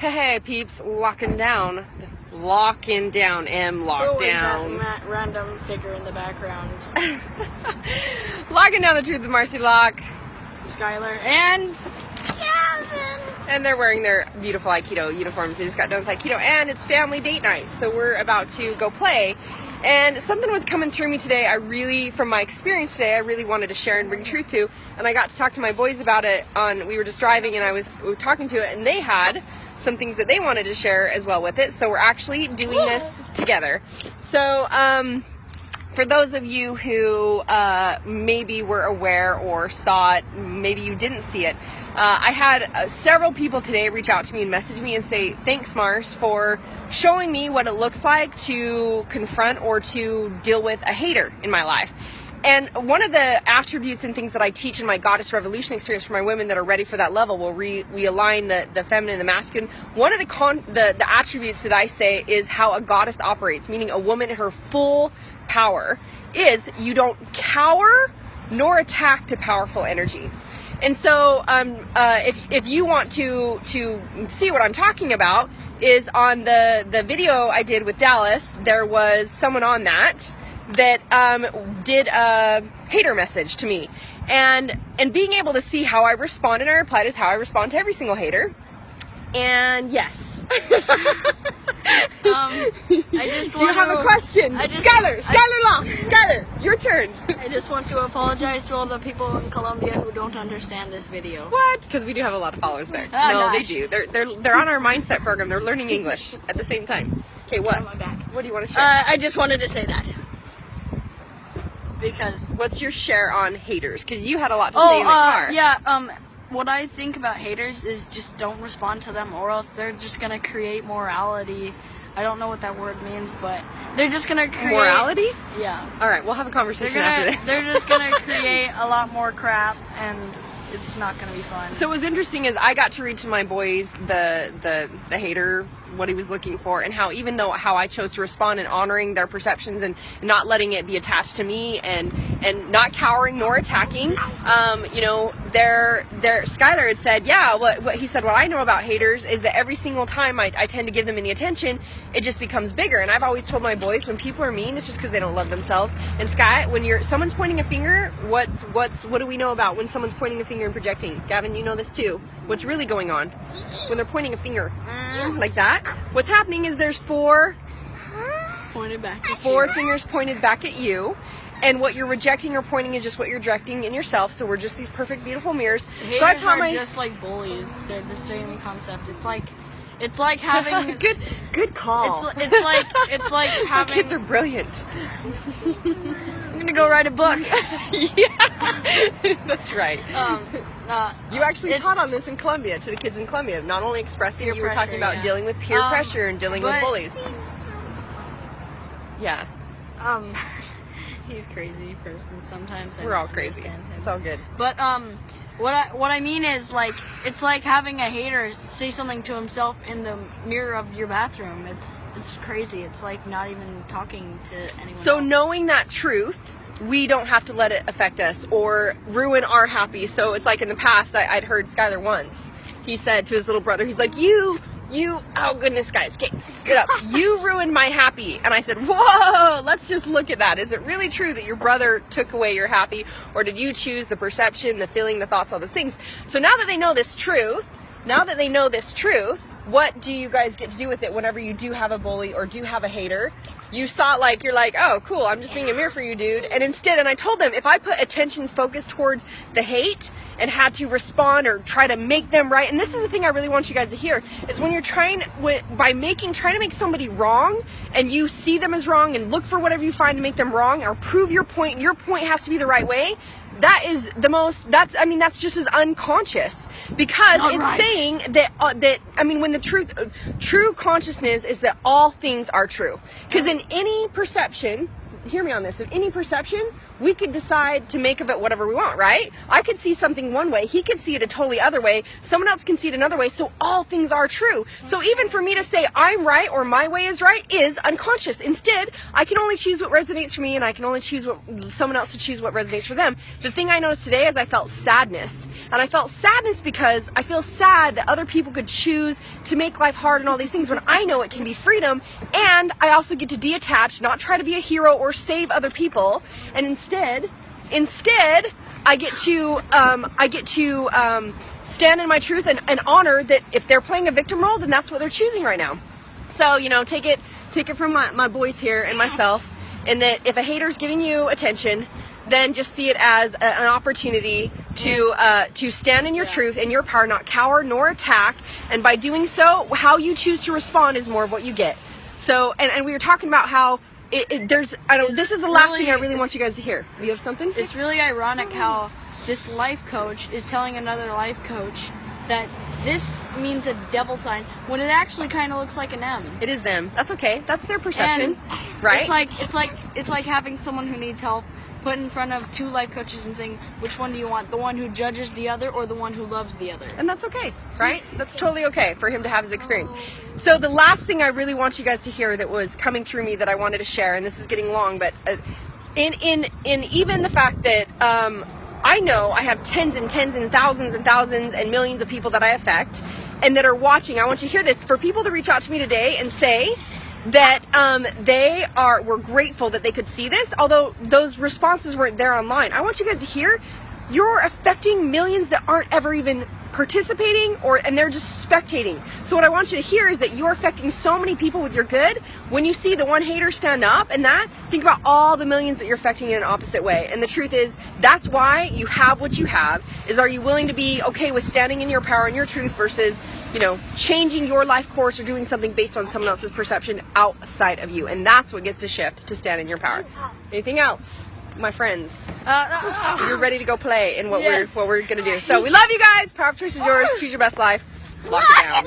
Hey peeps, locking down, lockdown. That random figure in the background. Locking down the truth with Marci Lock, Skylar, and Gavin. And they're wearing their beautiful Aikido uniforms. They just got done with Aikido, and it's family date night, so we're about to go play. And something was coming through me today. From my experience today, I really wanted to share and bring truth to. And I got to talk to my boys about it. We were just driving, and we were talking to it, and they had some things that they wanted to share as well with it. So we're actually doing this together. So for those of you who maybe were aware or saw it, maybe you didn't see it, I had several people today reach out to me and message me and say, thanks Mars for showing me what it looks like to confront or to deal with a hater in my life. And one of the attributes and things that I teach in my Goddess Revolution experience for my women that are ready for that level, where we align the feminine and the masculine, one of the attributes that I say is how a goddess operates, meaning a woman in her full power, is you don't cower nor attack to powerful energy. And so if you want to see what I'm talking about, is on the video I did with Dallas, there was someone on that did a hater message to me, and being able to see how I respond, and I replied as how I respond to every single hater. And yes. I just Do you have a question? Skylar Long, Skylar, your turn. I just want to apologize to all the people in Colombia who don't understand this video. What? Because we do have a lot of followers there. Oh, no, gosh. they do. They're on our mindset program. They're learning English at the same time. Okay, what? On my back. What do you want to share? I just wanted to say that. Because what's your share on haters? Because you had a lot to say in the car. Yeah, what I think about haters is just don't respond to them, or else they're just gonna create morality. I don't know what that word means, but they're just gonna create morality. Yeah. All right, we'll have a conversation after this. They're just gonna create a lot more crap, and it's not gonna be fun. So what was interesting is I got to read to my boys the hater, what he was looking for, and how even though how I chose to respond and honoring their perceptions and not letting it be attached to me, and not cowering nor attacking, you know, Skylar had said, yeah, what he said, what I know about haters is that every single time I tend to give them any attention, it just becomes bigger. And I've always told my boys, when people are mean, it's just because they don't love themselves. And Sky, when someone's pointing a finger, what do we know about when someone's pointing a finger and projecting? Gavin, you know this too. What's really going on when they're pointing a finger like that? What's happening is there's four fingers pointed back at you, and what you're rejecting or pointing is just what you're directing in yourself. So we're just these perfect, beautiful mirrors. Haters so I taught are just like bullies. They're the same concept. It's like having good call. It's like having. Kids are brilliant. I'm gonna go write a book. Yeah, that's right. You actually taught on this in Colombia to the kids in Colombia. Not only expressing, you were talking about dealing with peer pressure and dealing with bullies. Yeah. He's a crazy person. Sometimes we're all crazy. It's all good. But what I mean is, like, it's like having a hater say something to himself in the mirror of your bathroom. It's crazy. It's like not even talking to anyone. So else. Knowing that truth, we don't have to let it affect us or ruin our happy. So it's like in the past, I'd heard Skylar once. He said to his little brother, he's like, you, oh goodness, guys, get up. You ruined my happy. And I said, whoa, let's just look at that. Is it really true that your brother took away your happy, or did you choose the perception, the feeling, the thoughts, all those things? So now that they know this truth, what do you guys get to do with it whenever you do have a bully or do have a hater? You saw it like, you're like, oh, cool, I'm just being a mirror for you, dude. And instead, and I told them, if I put attention focused towards the hate and had to respond or try to make them right, and this is the thing I really want you guys to hear, is when you're trying to make somebody wrong, and you see them as wrong and look for whatever you find to make them wrong or prove your point, and your point has to be the right way, that is the most, that's just as unconscious, because saying that, when the true consciousness is that all things are true. Because in any perception, hear me on this, in any perception, we could decide to make of it whatever we want, right? I could see something one way, he could see it a totally other way, someone else can see it another way, so all things are true. So even for me to say I'm right or my way is right is unconscious. Instead, I can only choose what resonates for me, and I can only choose what someone else to choose what resonates for them. The thing I noticed today is I felt sadness. And I felt sadness because I feel sad that other people could choose to make life hard and all these things when I know it can be freedom, and I also get to detach, not try to be a hero or save other people, and instead I get to stand in my truth and honor that if they're playing a victim role, then that's what they're choosing right now. So, you know, take it from my boys here and myself, and that if a hater's giving you attention, then just see it as an opportunity to stand in your truth and your power, not cower nor attack. And by doing so, how you choose to respond is more of what you get. So, and we were talking about how this is the last thing I really want you guys to hear. You have something? It's really ironic how this life coach is telling another life coach that this means a devil sign when it actually kind of looks like an M. It is them. That's okay. That's their perception, right? It's like having someone who needs help put in front of two life coaches and saying, which one do you want? The one who judges the other or the one who loves the other? And that's okay, right? That's totally okay for him to have his experience. So the last thing I really want you guys to hear that was coming through me that I wanted to share, and this is getting long, but in even the fact that I know I have tens and thousands and millions of people that I affect and that are watching. I want you to hear this. For people to reach out to me today and say that we're grateful that they could see this, although those responses weren't there online. I want you guys to hear you're affecting millions that aren't ever even participating, and they're just spectating. So what I want you to hear is that you're affecting so many people with your good. When you see the one hater stand up and think about all the millions that you're affecting in an opposite way. And the truth is, that's why you have what you have, is are you willing to be okay with standing in your power and your truth versus, you know, changing your life course or doing something based on someone else's perception outside of you. And that's what gets to shift to stand in your power. Anything else, my friends? You're ready to go play in what we're gonna do. So we love you guys. Power of choice is yours. Choose your best life. Lock it down.